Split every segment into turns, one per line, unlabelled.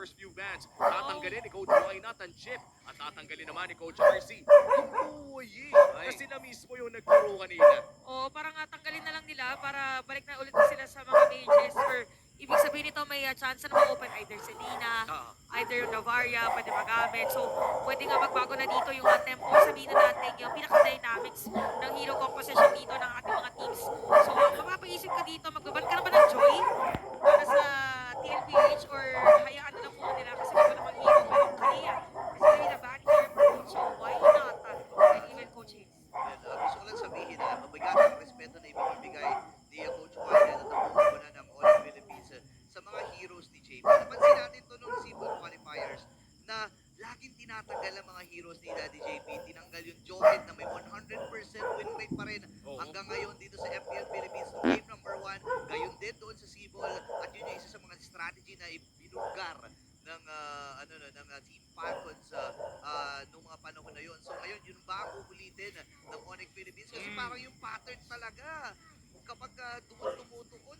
first few bans. Tatanggalin ni Coach Wynot ang chip at tatanggalin naman ni Coach RC yung buoy na sila mismo yung nagturo kanina.
O parang tanggalin na lang nila para balik na ulit sila sa mga mages or ibig sabihin nito may chance na ma-open either Selena, either yung Navaria, pwede magamit. So, pwede nga magbago na dito yung tempo. Sabihin na natin yung pinaka-dynamics ng hero composition dito ng ating mga teams. So, mapapaisip ka dito, magbaban ka na ba ng Joy para sa TLPH or hayaan na lang muna nila kasi may pa namang hero pero kaya. Kasi may na-ban here for Coach, so why not? And even Coach Hayes.
Gusto ko lang sabihin na mabigat ang respeto na ibibigay ni Coach Wynot at ang buo ng All Philippines sa mga heroes ni JP. Napansin natin to nung Cebu qualifiers na laging tinatanggal ang mga heroes ni Daddy JP. Tinanggal yung Joket na may 100% win rate pa rin hanggang ngayon dito sa FPL Philippines no game number 1. Gayon din doon sa Cebu at yun yung isa sa mga strategy na ibinugar ng ng Team Falcons noong mga panahon na yun. So ngayon yun ba ang uulitin ng Onyx Philippines kasi parang yung pattern talaga kapag tumutukon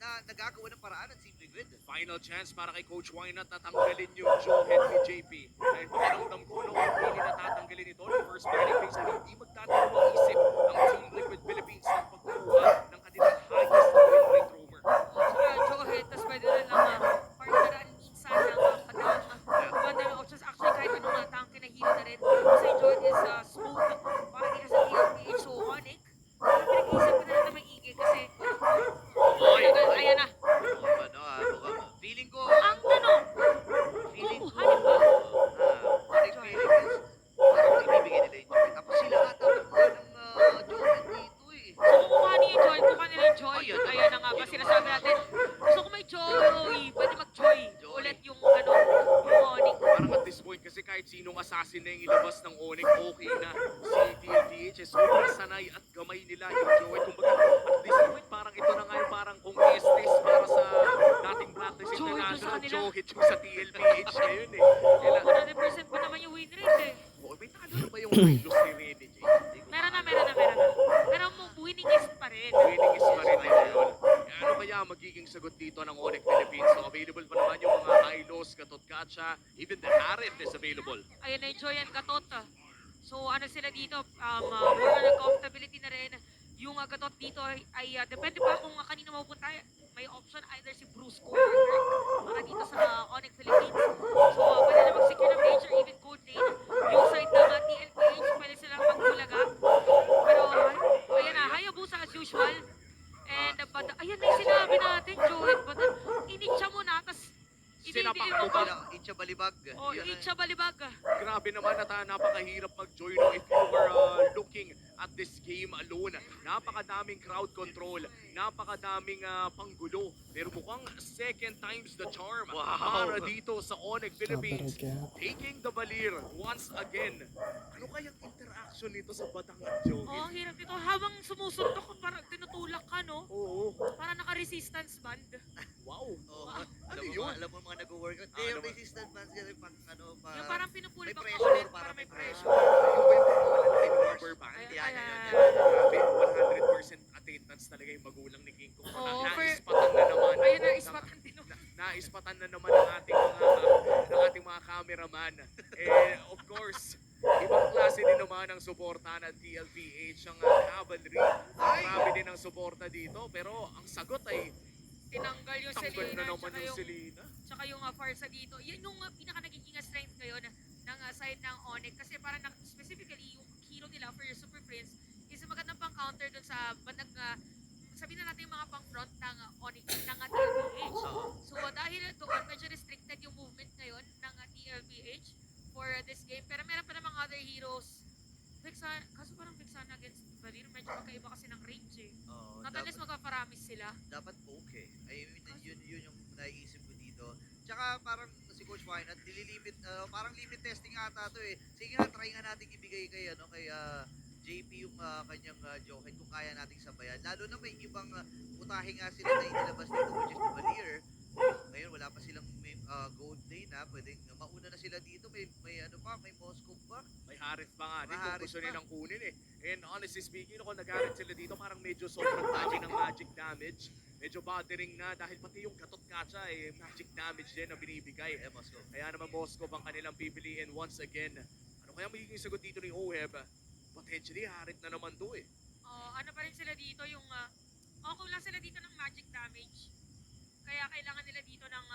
na nagagawa ng paraan ng Simple Grid.
Final chance para kay Coach Wynot na tanggalin yung Joe-head ni JP. Dahil pakiramdam ko nung hindi natatanggalin ito ng first banning phase ay hindi magdadalawang isip ang Team Liquid Philippines ng pagkuha ng kanilang highest win rate roamer.
Saka Joe-head, tas pwede rin lang partneran minsan ng pagkakabanda ng options. Actually, kahit anong tanke na hero na rin. Kasi Joe-head is smooth. Para di ka sa TLPH. So, Onyx, pinag-iisip ko na rin na maigi kasi ayan na.
Feeling ko,
Ang tanong,
feeling ko,
halimbawa,
Onyx Philippines, parang ibibigay nila yung Joy. Tapos sila ata kumuha ng Joy dito eh.
so kumuha niya yung Joy, kumuha nila yung Joy.
Ayan.
Ayan na nga ba, sinasabi natin. Gusto ko may Joy, pwede mag-Joy. Ulit yung yung Onyx.
Parang at this point kasi kahit sinong assassin na yung ilabas ng Onyx, okay na. Si TLPH is sobrang sanay at gamay nila yung Joe. Kumbaga, at this point parang ito na nga yung parang kung Estes para sa dating Blacklist
Joe-hit yung sa
International,
kanila.
Joe-hit yung sa TLPH ngayon eh.
Oo, 100% pa naman yung win rate eh.
Oh, may talo na ba yung Windows ni Rene J?
Meron na. Pero winning is pa rin.
Winning is pa rin ngayon. Ano kaya magiging sagot dito ng Onyx Philippines? So available pa naman yung mga Hylos, Katot Katsa, even the Harem is available.
Ayun na yung Joy and Katot. So ano sila dito, more on comfortability na rin. Yung Katot dito ay depende pa kung kanino mapupunta. May option either si Bruce Cole or Dirk para dito sa Onyx Philippines. So pwede na mag-secure ng major, even gold lane. Yung side ng TLPH, pwede silang magbulaga. Pero ayan na, Hayabusa as usual. And ayan na yung sinabi natin, Joey. Initcha mo na, tapos
Sinapak
mo
mo
pa.
pa.
Itcha balibag.
O, itcha balibag.
Grabe naman at napakahirap mag-join no, if you were looking at this game alone. Napakadaming crowd control, napakadaming panggulo. Pero mukhang second times the charm para dito sa Onyx Philippines. Taking the Valir once again. Ano kayang interaction nito sa Batang at Joey?
Oh, ang hirap dito. Habang sumusuntok ka, parang tinutulak ka, no?
Oo.
Parang naka-resistance band.
Wow.
Ano
yun?
Alam mo mga nag-workout.
Ah,
Yung
naman.
resistant bands kasi pag
Yung parang pinupuli
may
back ka
pressure,
ulit para
parang
may
may
pressure.
Yung ba yung pagkakalala ng rubber band?
Ay,
Yan,
ay,
yan,
ay.
Grabe, 100% attendance talaga yung magulang ni King Kong.
Oo,
Naispatan na naman.
Ayun na, ispatan din.
Naispatan na naman ng ating mga cameraman. Of course, ibang klase din naman ang suporta ng TLPH, ang Cavalry. Grabe din ang suporta dito, pero ang sagot ay
Tinanggal yung
tanggal
Selena,
na naman
tsaka
yung
yung,
Selena.
tsaka yung Farsa dito. Yan yung pinaka nagiging strength ngayon ng side ng Onyx. Kasi parang specifically yung hero nila for your Super Prince is magandang pang counter dun sa bandang sabihin na natin yung mga pang front ng Onyx, ng TLPH. So dahil doon medyo restricted yung movement ngayon ng TLPH for this game. Pero meron pa namang other heroes. Vexana, kaso parang Vexana against Valir, medyo magkaiba kasi ng range eh. Not unless magpaparamis sila.
dapat okay. I mean, yun yung naiisip ko dito. Tsaka parang si Coach Wynot, nililimit, parang limit testing ata to eh. Sige nga, try nga natin ibigay kay, kay JP yung kanyang Joket kung kaya nating sabayan. Lalo na may ibang putahe nga sila na inilabas dito which is the Valier. Ngayon wala pa silang gold lane na, pwedeng mauna na sila dito, may ano pa, may Moscow pa.
May Harith pa nga din
May
kung
Harith
gusto
pa.
nilang kunin eh. And honestly speaking, kung nag-Harith sila dito, parang medyo sobrang dami ng magic damage. Medyo bothering na dahil pati yung Gatot Kacha eh, magic damage din na binibigay.
Moscow.
Kaya naman Moscow ang kanilang pipiliin once again. Ano kaya magiging sagot dito ni Oheb? Potentially Harith na naman to eh.
Ano pa rin sila dito yung okay lang sila dito ng magic damage. Kaya kailangan nila dito ng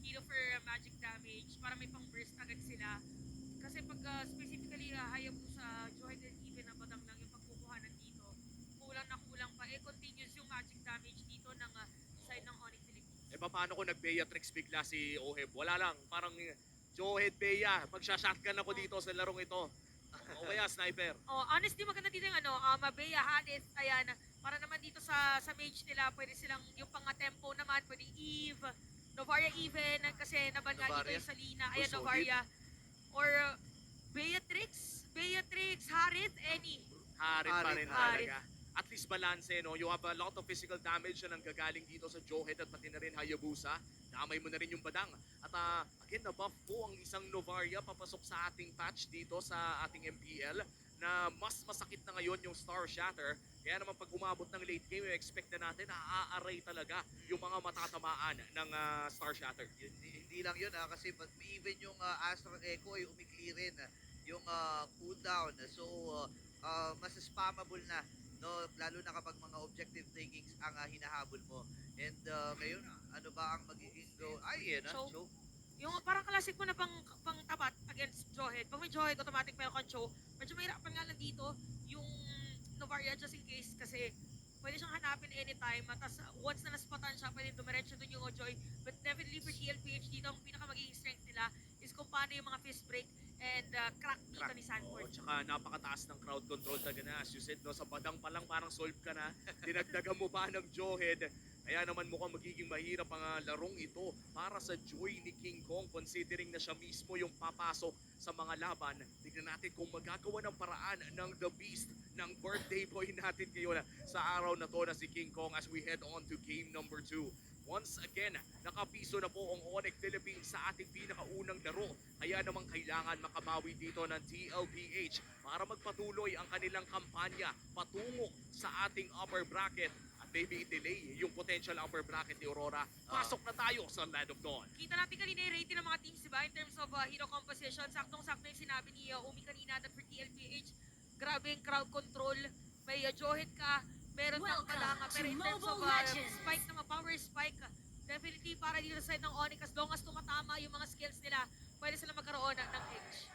hero for magic damage para may pang burst agad sila. Kasi pag specifically Hayabusa, Joy and even na badang lang yung pagkukuhanan dito, kulang na kulang pa. Continuous yung magic damage dito ng side ng Onyx Philippines.
Eh paano kung nag-Beatrix bigla si Oheb? Wala lang, parang Johead Bea, magsha-shotgun ako dito sa larong ito. O kaya sniper.
Honestly, maganda dito yung Mabea, Hadith, ayan. Para naman dito sa mage nila, pwede silang yung pang-tempo naman, pwede Eve, Novaria even, kasi naban nga dito
Novaria.
yung Salina, ayan,
Solid.
Novaria. Or Beatrix, Harith, any.
Harith pa rin
Harith.
talaga. At least balance, no? You have a lot of physical damage na nanggagaling dito sa Johead at pati na rin Hayabusa. Damay mo na rin yung badang. At again, na-buff po ang isang Novaria papasok sa ating patch dito sa ating MPL na mas masakit na ngayon yung Star Shatter. Kaya naman pag umabot ng late game, expect na natin na aaray talaga yung mga matatamaan ng Star Shatter.
Hindi lang yun kasi even yung Astral Echo ay umikli rin yung cooldown. So, mas spammable na, no? Lalo na kapag mga objective takings ang hinahabol mo. And ngayon, ano ba ang magiging go? Ay, yan
So,
so,
Yung parang classic mo na pang tapat against Johead. Pag may Johead, automatic meron kang Cho. Medyo mahirapan nga lang dito yung Novaria just in case kasi pwede siyang hanapin anytime. Tapos once na naspatan siya, pwede dumiretso dun yung Ojoy. But definitely for TLPH dito, ang pinaka magiging strength nila is kung paano yung mga fist break and crack dito ni Sanford.
Tsaka napakataas ng crowd control talaga na. As you said, no, sa badang pa lang parang solve ka na. Dinagdagan mo pa ng Johead. Kaya naman mukhang magiging mahirap ang larong ito para sa Joy ni King Kong considering na siya mismo yung papasok sa mga laban. Tignan natin kung magagawa ng paraan ng The Beast ng birthday boy natin ngayon sa araw na to na si King Kong as we head on to game number 2. Once again, nakapiso na po ang Onyx Philippines sa ating pinakaunang laro. Kaya naman kailangan makabawi dito ng TLPH para magpatuloy ang kanilang kampanya patungo sa ating upper bracket. Maybe delay yung potential upper bracket ni Aurora. Pasok na tayo sa Land of Dawn.
Kita natin kanina yung rating ng mga teams, diba? In terms of hero composition, saktong-sakto yung sinabi ni Umi kanina that for TLPH, grabe yung crowd control. May Johead ka, meron kang kalanga. Pero in terms of spike naman, power spike, definitely para dito sa side ng Onyx, as long as tumatama yung mga skills nila, pwede sila magkaroon ng edge.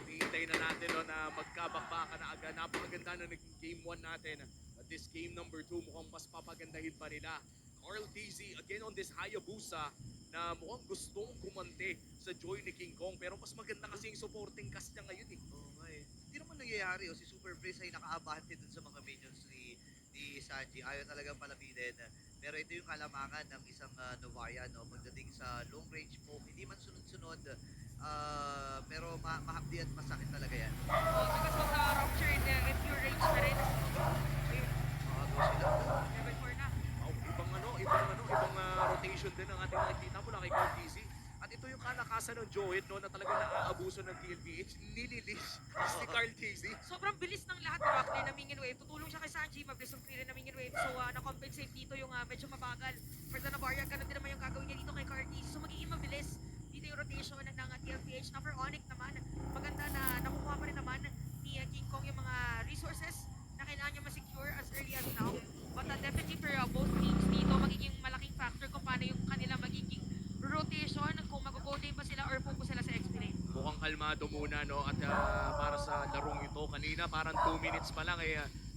Hinihintay na natin no, na magkabakbakan na agad. Napakaganda na naging game 1 natin. At this game number 2 mukhang mas papagandahin pa nila. Carl TZ again on this Hayabusa na mukhang gustong kumante sa Joy ni King Kong. Pero mas maganda kasi yung supporting cast niya ngayon eh.
hindi naman nangyayari. Si Super Freeze ay nakaabante dun sa mga minions ni Sanji. Ayaw talagang palapitin. Pero ito yung kalamangan ng isang Novaria, no? Pagdating sa long range poke, hindi man sunod-sunod. Pero mahapdi at masakit talaga yan.
Because of the rupture in the pure range na rin.
Makago sila.
Level 4 na.
Ibang rotation din ang ating nakikita mula kay Carl TZ. At ito yung kalakasan ng Johead no, na talagang naaabuso ng TLPH. Nililis si Carl TZ.
Sobrang bilis ng lahat, diba? Clear na mingin wave. Tutulong siya kay Sanji, mabilis yung clear na mingin wave. So, na-compensate dito yung medyo mabagal. For the Navarra, ganun din naman yung gagawin niya dito kay Cardi. So, magiging mabilis dito yung rotation ng TLPH. Na for Onyx naman, maganda na nakukuha pa rin naman ni King Kong yung mga resources na kailangan niya ma-secure as early as now. But definitely for both teams dito, magiging malaking factor kung paano yung kanila magiging rotation, kung mag-go day pa sila or focus sila sa XP lane.
Mukhang kalmado muna no at para sa larong ito kanina parang 2 minutes pa lang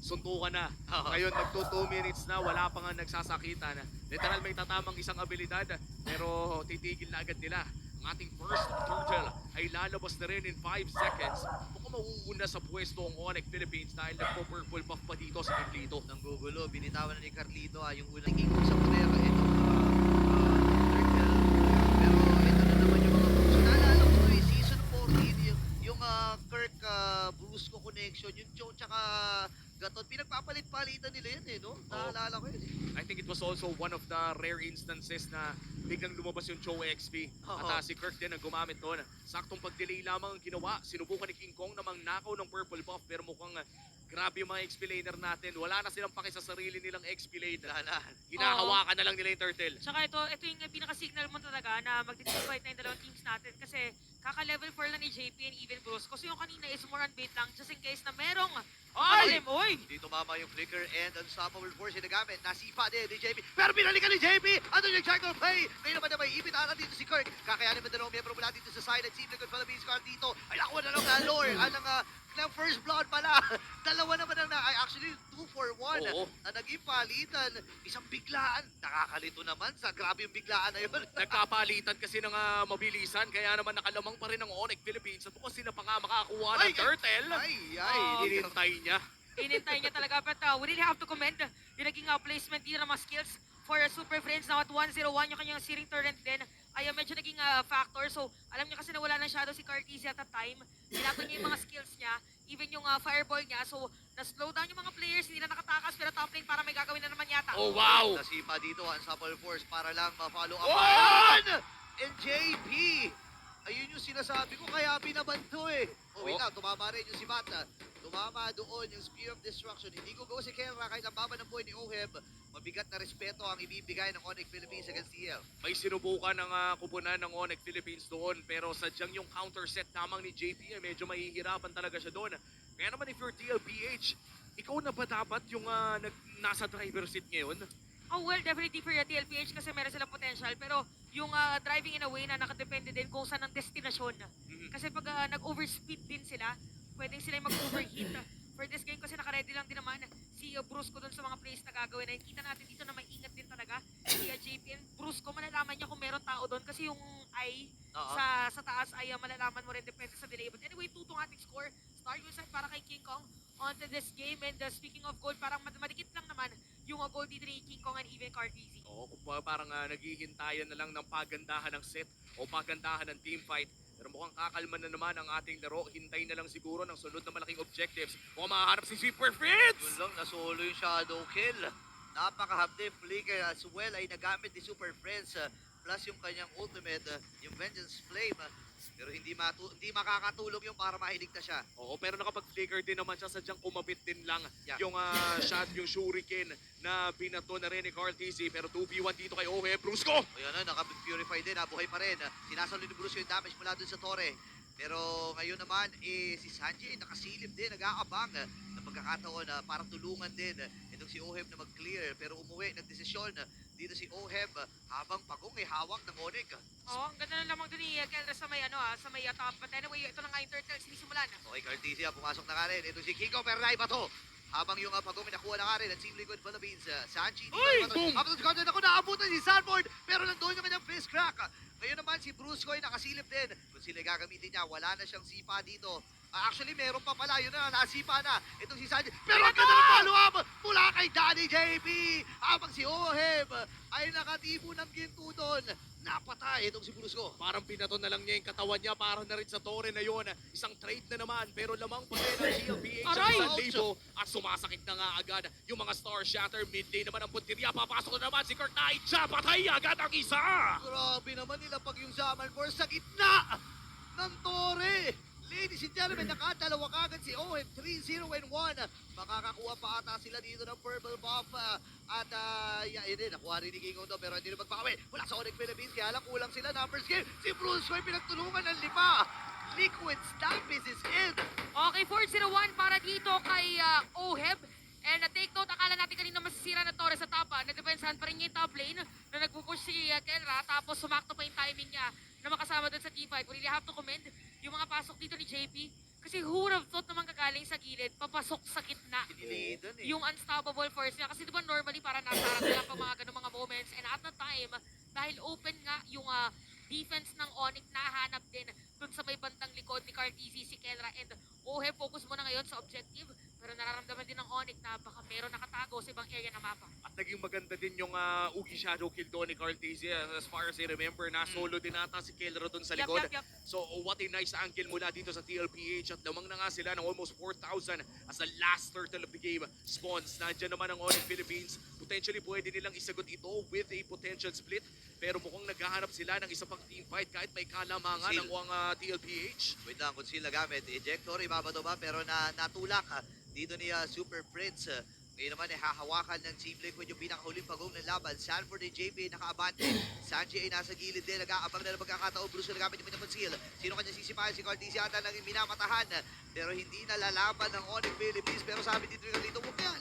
suntukan na. Ngayon nagto 2 minutes na wala pa nga nagsasakitan. Literal may tatamang isang abilidad pero titigil na agad nila. Ang ating first turtle ay lalabas na rin in 5 seconds. Mukhang mauuna sa pwesto ang Onyx Philippines dahil nagpo-purple buff pa dito sa Carlito.
Ng gugulo, binitawan na ni Carlito yung unang king sa pudera. Ito, pero ito na naman yung mga puso. Naalala ko season 14, yung Kirk Brusco connection, yung Cho tsaka Megaton. Pinagpapalit-palitan nila yan eh, no? Naalala ko yun eh.
I think it was also one of the rare instances na biglang lumabas yung Joe XP. At si Kirk din ang gumamit doon. Saktong pag-delay lamang ang ginawa. Sinubukan ni King Kong na mangnakaw ng purple buff pero mukhang grabe yung mga XP laner natin. Wala na silang paki sa sarili nilang XP lane. Hinahawakan na lang nila yung turtle.
Tsaka ito yung pinaka-signal mo talaga na mag-fight na yung dalawang teams natin kasi kaka-level 4 lang ni JP and even Brusco. So yung kanina is more on bait lang just in case na merong
Ay!
Oy!
Hindi tumama yung flicker and unstoppable force yung nagamit. Nasipa din ni JP. Pero pinalikan ni JP! Ano yung jungle play? Ngayon naman na may ipit ata dito si Kirk. Kakayanin mo dalawang miyembro mula dito sa side at Team Liquid Philippines Squad dito. Ay nakuha na lang na lore. Ng first blood pala. Dalawa naman ang actually 2 for 1
Oo.
na naging palitan. Isang biglaan. Nakakalito naman sa grabe yung biglaan na yun.
Nagpapalitan kasi ng mabilisan, kaya naman nakalamang pa rin ang Onyx Philippines at bukas sila pa nga makakuha ng turtle. Hinintay niya.
Inintay niya talaga. But we really have to commend yung naging placement dito ng mga skills for Super Friends. Now at 101 yung kanyang Searing Torrent din ay medyo naging factor. So alam niya kasi na wala ng shadow si Cartesi at that time. Ginagawa niya yung mga skills niya, even yung fireball niya. So na-slow down yung mga players, hindi na nakatakas pero top lane para may gagawin na naman yata.
Oh wow!
Nasipa dito, unstoppable force para lang ma-follow up.
What?
And JP! Ayun yung sinasabi ko, kaya binaban to eh. Oh, wait lang, tumama rin yung si Mata. Tumama doon yung Spear of Destruction. Hindi ko go si Kenra kahit ang baba ng buhay ni Oheb. Mabigat na respeto ang ibibigay ng Onyx Philippines against TL.
May sinubukan ng kupunan ng Onyx Philippines doon pero sadyang yung counter set lamang ni JP ay medyo mahihirapan talaga siya doon. Kaya naman if you're TLPH, ikaw na ba dapat yung nasa driver seat ngayon?
Oh well, definitely for TLPH kasi meron silang potential. Pero yung driving in a way na nakadepende din kung saan ang destinasyon. Kasi pag nag-overspeed din sila, pwedeng sila mag-overheat. For this game kasi nakaready lang din naman si Brusco dun sa mga plays na gagawin. Nakikita natin dito na maingat din talaga si JP and Brusco. Malalaman niya kung meron tao doon kasi yung eye sa taas ay malalaman mo rin depende sa delay. But anyway, 2 tong ating score. Start yung side para kay King Kong onto this game. And speaking of gold, parang madikit lang naman yung gold dito ni King Kong and even Cartesi.
Oo, parang naghihintayan na lang ng pagandahan ng set o pagandahan ng team fight. Pero mukhang kakalma na naman ang ating laro. Hintay na lang siguro ng sunod na malaking objectives. Mukhang mahahanap si Super Fritz!
Yun lang, nasolo yung shadow kill. Napakahapde flicker as well ay nagamit ni Super Friends. Plus yung kanyang ultimate, yung Vengeance Flame. Pero hindi makakatulong yung para mahiligtas siya.
Oo, pero nakapag-flicker din naman siya. Sadyang kumapit din lang
Yeah.
yung shot, yung shuriken na binato na rin ni Cartesi. Pero 2v1 dito kay Ohe Brusco!
Ayan na, naka-purify din, buhay pa rin. Sinasalo ni Bruce yung damage mula dun sa Torre. Pero ngayon naman, si Sanji nakasilip din, nag-aabang na pagkakataon para tulungan din itong si Oheb na mag-clear. Pero umuwi, nagdesisyon dito si Oheb habang Pagong ay hawak ng Onyx.
Oh, ang ganda na lamang dun ni Kelra sa may sa may top. But anyway, ito na nga yung turtle sinisimulan.
Okay, Cartesia, pumasok na nga rin. Ito si Kiko, pero naiba to. Habang yung Pagong nakuha na nga rin at Team Liquid Philippines. Sanji,
Uy, boom!
habang sa content ako, naabutan si Sanford, pero nandoon naman yung fist crack. Ngayon naman si Brusco ay nakasilip din. Kung sila gagamitin niya, wala na siyang sipa dito. Actually, meron pa pala. Yun na, nasipa na. Itong si Sanji. Pero ang ganda ng follow-up mula kay Danny JP. Habang si Oheb ay nakatibo ng ginto doon. Napatay itong si Brusco.
Parang pinato na lang niya yung katawan niya para na rin sa Torre na yun. Isang trade na naman pero lamang pa rin ang GLPH
Aray!
sa libo at sumasakit na nga agad yung mga Star Shatter. Mid lane naman ang punteriya. Papasok na naman si Kurt Knight. Siya patay agad ang isa!
Grabe naman nila pag yung Zaman Force sa gitna ng Torre. Ladies and gentlemen, nakadalawa kagad si Owen, 3-0 and 1. Makakakuha pa ata sila dito ng purple buff. At yun din, nakuha rin ni King Kong pero hindi na magpawi. Wala sa Onyx Philippines, kaya lang kulang sila. Numbers game, si Bruce ay pinagtulungan ng lipa. Liquid Stampis is in.
Okay, 4-0-1 para dito kay Oheb. And take note, akala natin kanina masisira na Torres sa tapa. Nadepensahan pa rin niya yung top lane na nagpupush si Kelra. Tapos sumakto pa yung timing niya na makasama doon sa teamfight. We really have to commend yung mga pasok dito ni JP. Kasi who would have thought naman kagaling sa gilid, papasok sa gitna.
Dinilidan eh.
Yung unstoppable force niya. Kasi diba normally para nasa harap nila pa mga ganung mga moments. And at the time, dahil open nga yung defense ng Onyx, nahanap din dun sa may bandang likod ni Cartesi, si Kelra. And Ohe, focus mo na ngayon sa objective Pero nararamdaman din ng Onyx na baka meron nakatago sa ibang area ng mapa.
At naging maganda din yung Ugi Shadow kill doon ni Carl Tizia. As far as I remember, na-solo din ata si Kelro doon sa likod.
Yup.
So what a nice angle mula dito sa TLPH at lamang na nga sila ng almost 4,000 as the last turtle of the game spawns. Nandiyan naman ang Onyx Philippines. Potentially pwede nilang isagot ito with a potential split. Pero mukhang naghahanap sila ng isa pang team fight kahit may kalamangan
Seal.
ng TLPH.
Wait lang, kung sila gamit. Ejector, ibabato ba? Pero natulak dito ni Super Prince. Ngayon naman ay hahawakan ng Team Liquid yung pinakahuling pagong ng laban. Sanford and JP nakaabante. Sanji ay nasa gilid din. Nag-aabang na ng pagkakataon. Bruce na nagamit yung pinapag-seal. Sino kanya sisipahan? Si Cortez yata nang minamatahan. Pero hindi na lalaban ng Onyx Philippines. Pero sabi dito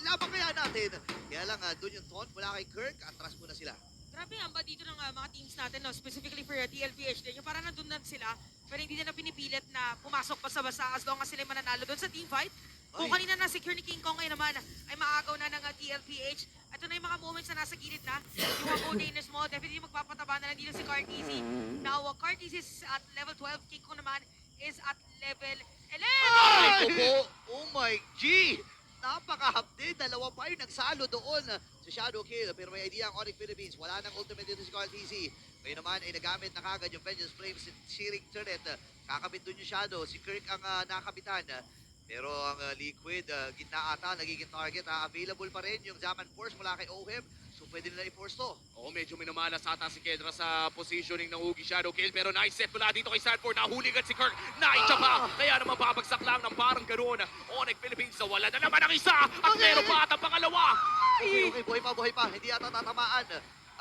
laban kaya natin. Kaya lang, doon yung taunt mula kay Kirk. Atras muna sila.
Grabe ang ba dito ng mga teams natin, no? Specifically for TLPH din. Yung parang nandun na sila, pero hindi na pinipilit na pumasok basta-basta as long as sila mananalo doon sa team fight. Kung kanina na-secure ni King Kong ngayon naman, ay maagaw na ng TLPH. Ito na yung mga moments na nasa gilid na. Yung mga containers mo, definitely magpapataba na lang dito si Carteezy. Now, Carteezy is at level 12. King Kong naman is at level 11.
Oh my G! Napaka-hapde. Dalawa pa yung nagsalo doon sa Shadow Kill. Pero may idea ang Onyx Philippines. Wala nang ultimate dito si Carteezy. Ngayon naman ay nagamit na kagad yung Vengeance Flames Searing Turret. Kakabit doon yung Shadow. Si Kirk ang nakabitan. Pero ang Liquid, gitna ata, nagiging target. Available pa rin yung Zaman Force mula kay Oheb. So pwede nila i-force to.
Oo, medyo minamalas ata si Kedra sa positioning ng Ugi Shadow Kill. Pero nice set mula dito kay Sanford. Nahuligan si Kirk. Naitsa pa. Kaya naman babagsak lang ng parang ganoon. Onyx Philippines wala na naman ang isa. At meron pa at ang pangalawa.
Okay, buhay pa. Hindi ata tatamaan.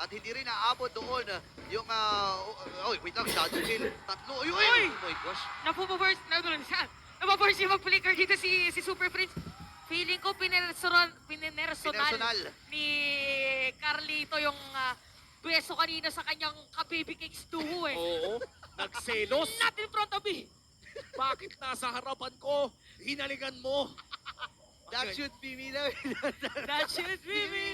At hindi rin naabot doon yung, wait lang, Shadow Kill. Tatlo. Uy! Oh my gosh.
Napaforce yung mag-flicker dito si Super Prince. Feeling ko pinersonal
Pinersonal.
ni Carlito yung beso kanina sa kanyang kababy cakes duho eh.
Oo, nagselos.
Not in front of me.
Bakit nasa harapan ko? Hinalingan mo.
That should be me.
That should be me.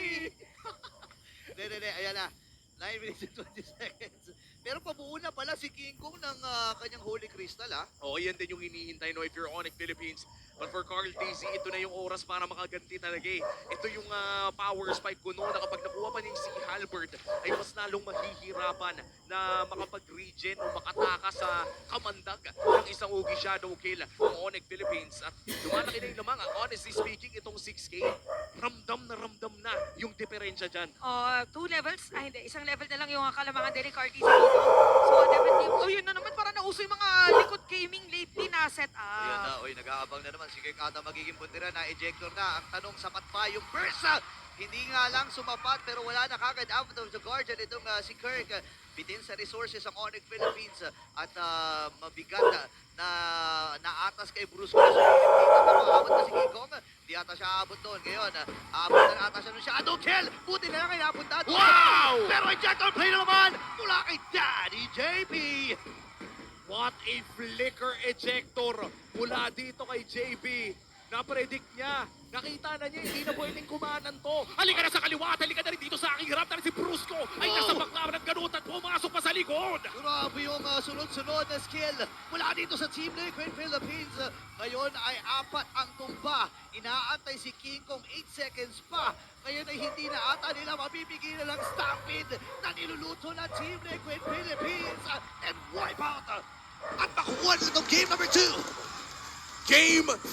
Hindi. Ayan na. 9 minutes and 20 seconds. Pero pabuo na pala si King Kong ng kanyang Holy Crystal,
Oo, yan din yung hinihintay, no, if you're Onyx Philippines. But for Carl Tizzy, ito na yung oras para makaganti talaga eh. Ito yung power spike ko no, na kapag nakuha pa niya yung si Halberd, ay mas lalong mahihirapan na makapag-regen o makataka sa kamandag ng isang Ugi Shadow Kill ng Onyx Philippines. At lumalaki na yung lamang, honestly speaking, itong 6K, ramdam na yung diferensya dyan.
2 levels? Ay hindi, isang level na lang yung kalamangan din ni Carteezy dito. So definitely, yun na naman, para nauso yung mga likod gaming lately na set
Ayan na,
up.
nag-aabang na naman si Kirk ata magiging puntira na ejector na. Ang tanong, sapat pa yung burst? Hindi nga lang sumapat pero wala na kagad out of the guardian itong si Kirk. Bitin sa resources ang Onyx Philippines at mabigat na naatas kay Bruce. Hindi na makaabot na si King Kong. Hindi ata siya aabot doon. Ngayon, aabot na ata siya ng Shadow Kill. Buti na lang ay napunta doon.
Wow!
Pero ejector play na naman mula kay Daddy JP.
What a flicker ejector mula dito kay JB. Na-predict niya. Nakita na niya, hindi na pwedeng kumanan to. Halika na sa kaliwa at halika na rin dito sa aking harap na rin si Brusco. Ay nasa bakla ng ganun at pumasok pa sa likod.
Grabe yung sunod-sunod na skill mula dito sa Team Liquid Philippines. Ngayon ay 4 ang tumba. Inaantay si King Kong 8 seconds pa. Ngayon ay hindi na ata nila mabibigyan ng stampede na niluluto ng Team Liquid Philippines. And wipe out. At nakuha na itong game number 2.
Game 3.